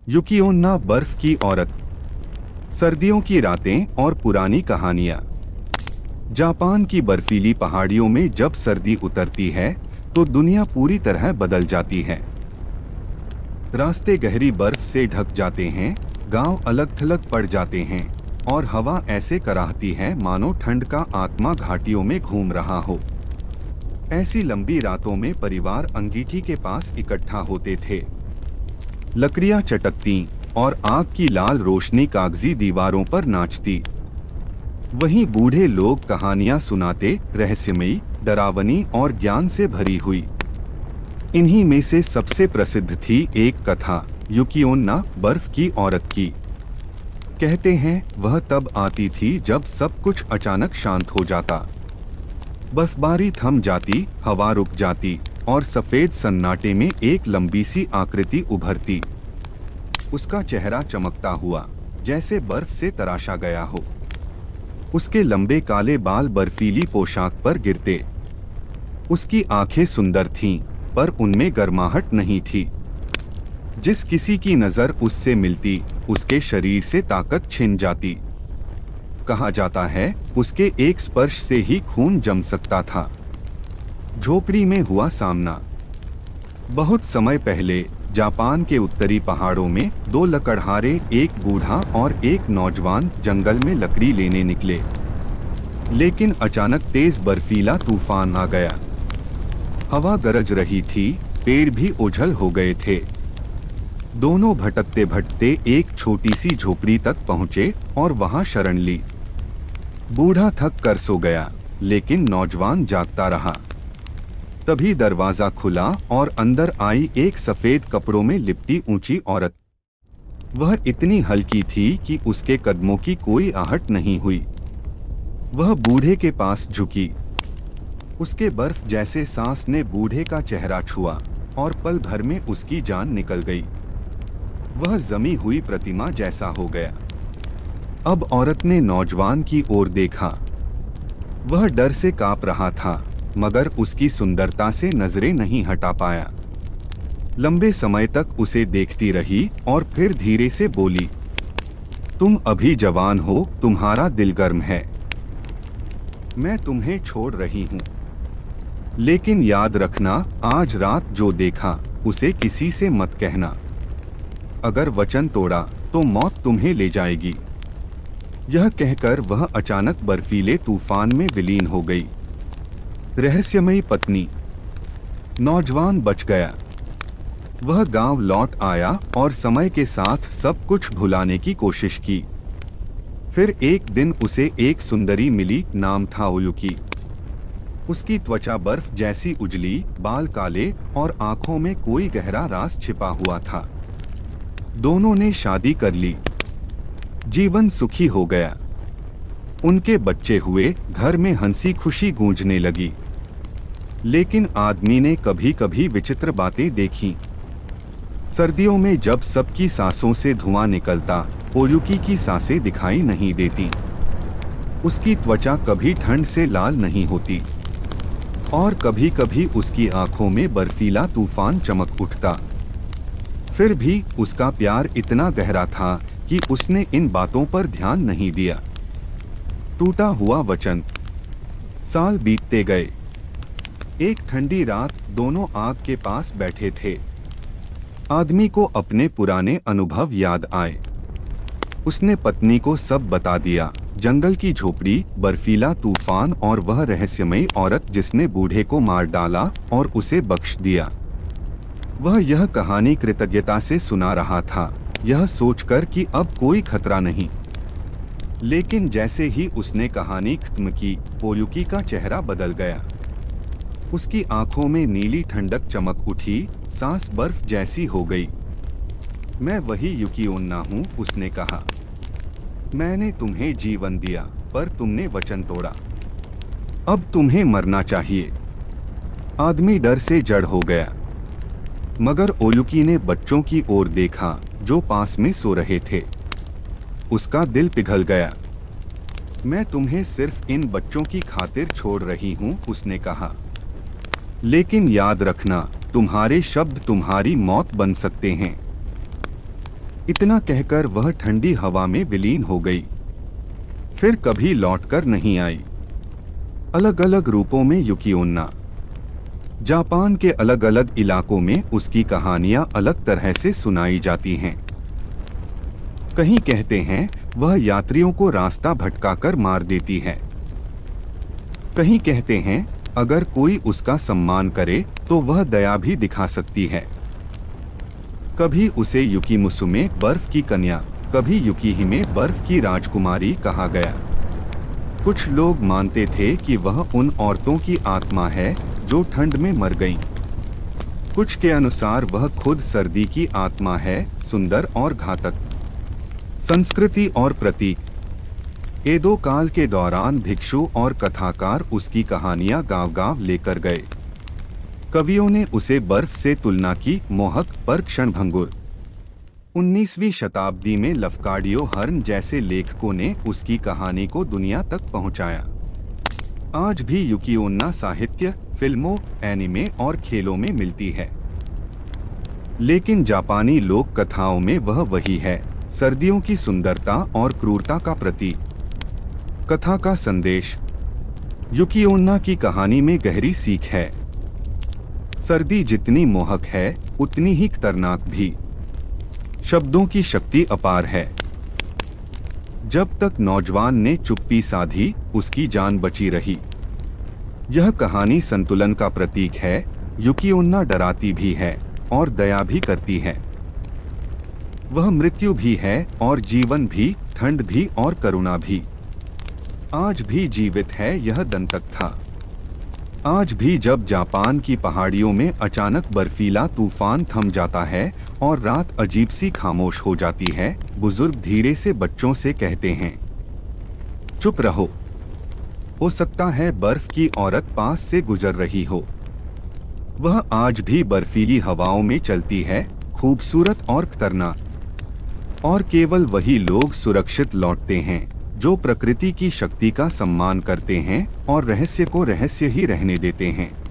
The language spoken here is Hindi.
युकी ओन्ना बर्फ की औरत, सर्दियों की रातें और पुरानी कहानियां। जापान की बर्फीली पहाड़ियों में जब सर्दी उतरती है तो दुनिया पूरी तरह बदल जाती है। रास्ते गहरी बर्फ से ढक जाते हैं, गांव अलग थलग पड़ जाते हैं और हवा ऐसे कराहती है मानो ठंड का आत्मा घाटियों में घूम रहा हो। ऐसी लंबी रातों में परिवार अंगीठी के पास इकट्ठा होते थे। लकड़ियां चटकती और आग की लाल रोशनी कागजी दीवारों पर नाचती। वहीं बूढ़े लोग कहानियां सुनाते, रहस्यमयी, डरावनी और ज्ञान से भरी हुई। इन्हीं में से सबसे प्रसिद्ध थी एक कथा, युकी ओन्ना बर्फ की औरत की। कहते हैं वह तब आती थी जब सब कुछ अचानक शांत हो जाता। बर्फबारी थम जाती, हवा रुक जाती और सफेद सन्नाटे में एक लंबी सी आकृति उभरती। उसका चेहरा चमकता हुआ, जैसे बर्फ से तराशा गया हो। उसके लंबे काले बाल बर्फीली पोशाक पर गिरते। उसकी आंखें सुंदर थीं, पर उनमें गर्माहट नहीं थी। जिस किसी की नजर उससे मिलती, उसके शरीर से ताकत छिन जाती। कहा जाता है उसके एक स्पर्श से ही खून जम सकता था। झोपड़ी में हुआ सामना। बहुत समय पहले जापान के उत्तरी पहाड़ों में दो लकड़हारे, एक बूढ़ा और एक नौजवान, जंगल में लकड़ी लेने निकले। लेकिन अचानक तेज बर्फीला तूफान आ गया। हवा गरज रही थी, पेड़ भी ओझल हो गए थे। दोनों भटकते भटकते एक छोटी सी झोपड़ी तक पहुंचे और वहां शरण ली। बूढ़ा थक कर सो गया, लेकिन नौजवान जागता रहा। तभी दरवाजा खुला और अंदर आई एक सफेद कपड़ों में लिपटी ऊंची औरत। वह इतनी हल्की थी कि उसके कदमों की कोई आहट नहीं हुई। वह बूढ़े के पास झुकी। उसके बर्फ जैसे सांस ने बूढ़े का चेहरा छुआ और पल भर में उसकी जान निकल गई। वह जमी हुई प्रतिमा जैसा हो गया। अब औरत ने नौजवान की ओर देखा। वह डर से कांप रहा था, मगर उसकी सुंदरता से नजरें नहीं हटा पाया। लंबे समय तक उसे देखती रही और फिर धीरे से बोली, तुम अभी जवान हो, तुम्हारा दिल गर्म है। मैं तुम्हें छोड़ रही हूँ, लेकिन याद रखना, आज रात जो देखा उसे किसी से मत कहना। अगर वचन तोड़ा तो मौत तुम्हें ले जाएगी। यह कहकर वह अचानक बर्फीले तूफान में विलीन हो गई। रहस्यमयी पत्नी। नौजवान बच गया। वह गांव लौट आया और समय के साथ सब कुछ भुलाने की कोशिश की। फिर एक दिन उसे एक सुंदरी मिली, नाम था ओयुकी। उसकी त्वचा बर्फ जैसी उजली, बाल काले और आंखों में कोई गहरा राज छिपा हुआ था। दोनों ने शादी कर ली। जीवन सुखी हो गया। उनके बच्चे हुए, घर में हंसी खुशी गूंजने लगी। लेकिन आदमी ने कभी कभी विचित्र बातें देखी। सर्दियों में जब सबकी सांसों से धुआं निकलता, ओयुकी की सांसें दिखाई नहीं देती। उसकी त्वचा कभी ठंड से लाल नहीं होती और कभी कभी उसकी आंखों में बर्फीला तूफान चमक उठता। फिर भी उसका प्यार इतना गहरा था कि उसने इन बातों पर ध्यान नहीं दिया। टूटा हुआ वचन। साल बीतते गए। एक ठंडी रात दोनों आग के पास बैठे थे। आदमी को अपने पुराने अनुभव याद आए। उसने पत्नी को सब बता दिया, जंगल की झोपड़ी, बर्फीला तूफान और वह रहस्यमयी औरत जिसने बूढ़े को मार डाला और उसे बख्श दिया। वह यह कहानी कृतज्ञता से सुना रहा था, यह सोचकर कि अब कोई खतरा नहीं। लेकिन जैसे ही उसने कहानी खत्म की, ओयुकी का चेहरा बदल गया। उसकी आंखों में नीली ठंडक चमक उठी, सांस बर्फ जैसी हो गई। मैं वही युकी ओन्ना हूँ, उसने कहा। मैंने तुम्हें जीवन दिया, पर तुमने वचन तोड़ा। अब तुम्हें मरना चाहिए। आदमी डर से जड़ हो गया। मगर ओयुकी ने बच्चों की ओर देखा जो पास में सो रहे थे। उसका दिल पिघल गया। मैं तुम्हें सिर्फ इन बच्चों की खातिर छोड़ रही हूँ, उसने कहा। लेकिन याद रखना, तुम्हारे शब्द तुम्हारी मौत बन सकते हैं। इतना कहकर वह ठंडी हवा में विलीन हो गई, फिर कभी लौटकर नहीं आई। अलग अलग रूपों में युकी ओन्ना। जापान के अलग अलग इलाकों में उसकी कहानियां अलग तरह से सुनाई जाती हैं। कहीं कहते हैं वह यात्रियों को रास्ता भटकाकर मार देती है। कहीं कहते हैं अगर कोई उसका सम्मान करे तो वह दया भी दिखा सकती है। कभी उसे युकी मुसुमे बर्फ की कन्या, कभी युकीहिमे बर्फ की राजकुमारी कहा गया। कुछ लोग मानते थे कि वह उन औरतों की आत्मा है जो ठंड में मर गईं। कुछ के अनुसार वह खुद सर्दी की आत्मा है, सुंदर और घातक। संस्कृति और प्रतीक। एदो काल के दौरान भिक्षु और कथाकार उसकी कहानियां गांव-गांव लेकर गए। कवियों ने उसे बर्फ से तुलना की, मोहक पर क्षणभंगुर। 19वीं शताब्दी में लफ्कार्डियो हर्न जैसे लेखकों ने उसकी कहानी को दुनिया तक पहुंचाया। आज भी युकी ओन्ना साहित्य, फिल्मों, एनिमे और खेलों में मिलती है। लेकिन जापानी लोक कथाओं में वह वही है, सर्दियों की सुंदरता और क्रूरता का प्रतीक। कथा का संदेश। युकी ओन्ना की कहानी में गहरी सीख है। सर्दी जितनी मोहक है उतनी ही खतरनाक भी। शब्दों की शक्ति अपार है। जब तक नौजवान ने चुप्पी साधी, उसकी जान बची रही। यह कहानी संतुलन का प्रतीक है। युकी ओन्ना डराती भी है और दया भी करती है। वह मृत्यु भी है और जीवन भी, ठंड भी और करुणा भी। आज भी जीवित है यह दंतकथा। आज भी जब जापान की पहाड़ियों में अचानक बर्फीला तूफान थम जाता है और रात अजीब सी खामोश हो जाती है, बुजुर्ग धीरे से बच्चों से कहते हैं, चुप रहो। हो सकता है बर्फ की औरत पास से गुजर रही हो। वह आज भी बर्फीली हवाओं में चलती है, खूबसूरत और खतरनाक। और केवल वही लोग सुरक्षित लौटते हैं जो प्रकृति की शक्ति का सम्मान करते हैं और रहस्य को रहस्य ही रहने देते हैं।